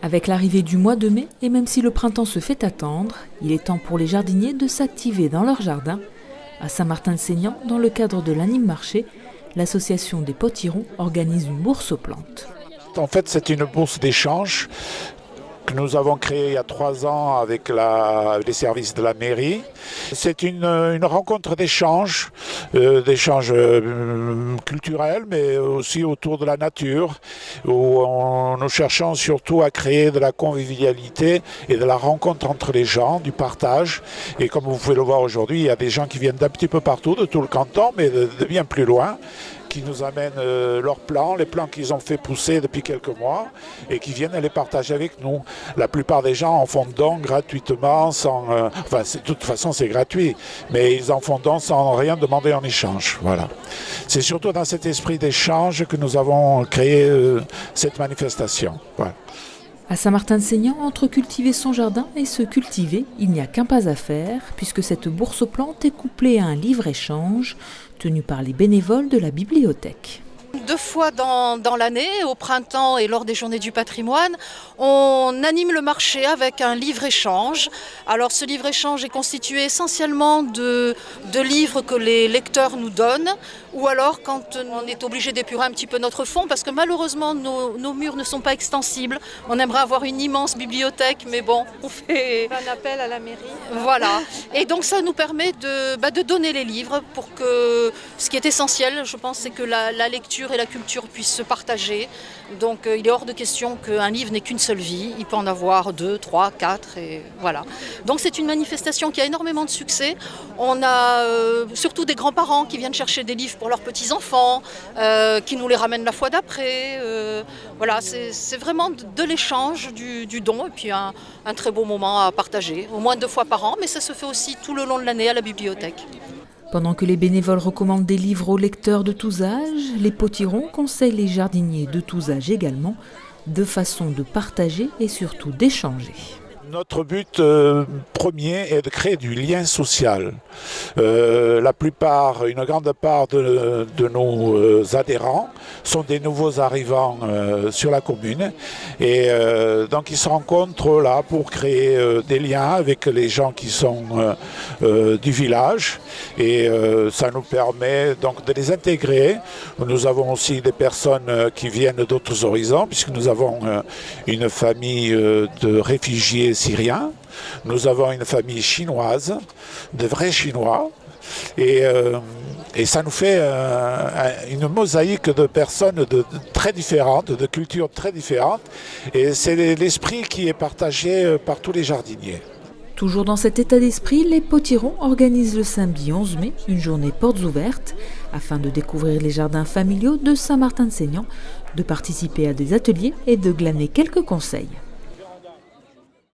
Avec l'arrivée du mois de mai, et même si le printemps se fait attendre, il est temps pour les jardiniers de s'activer dans leur jardin. À Saint-Martin-de-Seignan, dans le cadre de l'Anime Marché, l'association des Potirons organise une bourse aux plantes. En fait, c'est une bourse d'échange que nous avons créée il y a 3 ans avec les services de la mairie. C'est une rencontre d'échange, culturel, mais aussi autour de la nature, où nous cherchons surtout à créer de la convivialité et de la rencontre entre les gens, du partage. Et comme vous pouvez le voir aujourd'hui, il y a des gens qui viennent d'un petit peu partout, de tout le canton, mais de bien plus loin, qui nous amènent leurs plants, les plants qu'ils ont fait pousser depuis quelques mois et qui viennent les partager avec nous. La plupart des gens en font don gratuitement, de toute façon c'est gratuit, mais ils en font don sans rien demander en échange. Voilà. C'est surtout dans cet esprit d'échange que nous avons créé cette manifestation. Voilà. À Saint-Martin-de-Seignan, entre cultiver son jardin et se cultiver, il n'y a qu'un pas à faire, puisque cette bourse aux plantes est couplée à un livre-échange tenu par les bénévoles de la bibliothèque. 2 fois dans l'année, au printemps et lors des journées du patrimoine, on anime le marché avec un livre-échange. Alors ce livre-échange est constitué essentiellement de livres que les lecteurs nous donnent, ou alors quand on est obligé d'épurer un petit peu notre fond, parce que malheureusement nos murs ne sont pas extensibles. On aimerait avoir une immense bibliothèque, mais bon, on fait un appel à la mairie. Voilà. Et donc ça nous permet de donner les livres pour que ce qui est essentiel, je pense, c'est que la lecture et la culture puissent se partager. Donc il est hors de question qu'un livre n'ait qu'une seule vie. Il peut en avoir 2, 3, 4 et voilà. Donc c'est une manifestation qui a énormément de succès. On a surtout des grands-parents qui viennent chercher des livres pour leurs petits-enfants, qui nous les ramènent la fois d'après. Voilà, c'est vraiment de l'échange, du don et puis un très beau moment à partager. Au moins 2 fois par an, mais ça se fait aussi tout le long de l'année à la bibliothèque. Pendant que les bénévoles recommandent des livres aux lecteurs de tous âges, les Potirons conseillent les jardiniers de tous âges également, de façon de partager et surtout d'échanger. Notre but premier est de créer du lien social. Une grande part de nos adhérents sont des nouveaux arrivants sur la commune et donc ils se rencontrent là pour créer des liens avec les gens qui sont du village et ça nous permet donc de les intégrer. Nous avons aussi des personnes qui viennent d'autres horizons puisque nous avons une famille de réfugiés syriens. Nous avons une famille chinoise, de vrais Chinois, et ça nous fait une mosaïque de personnes très différentes, de cultures très différentes, et c'est l'esprit qui est partagé par tous les jardiniers. Toujours dans cet état d'esprit, les Potirons organisent le samedi 11 mai une journée portes ouvertes afin de découvrir les jardins familiaux de Saint-Martin-de-Seignan, de participer à des ateliers et de glaner quelques conseils.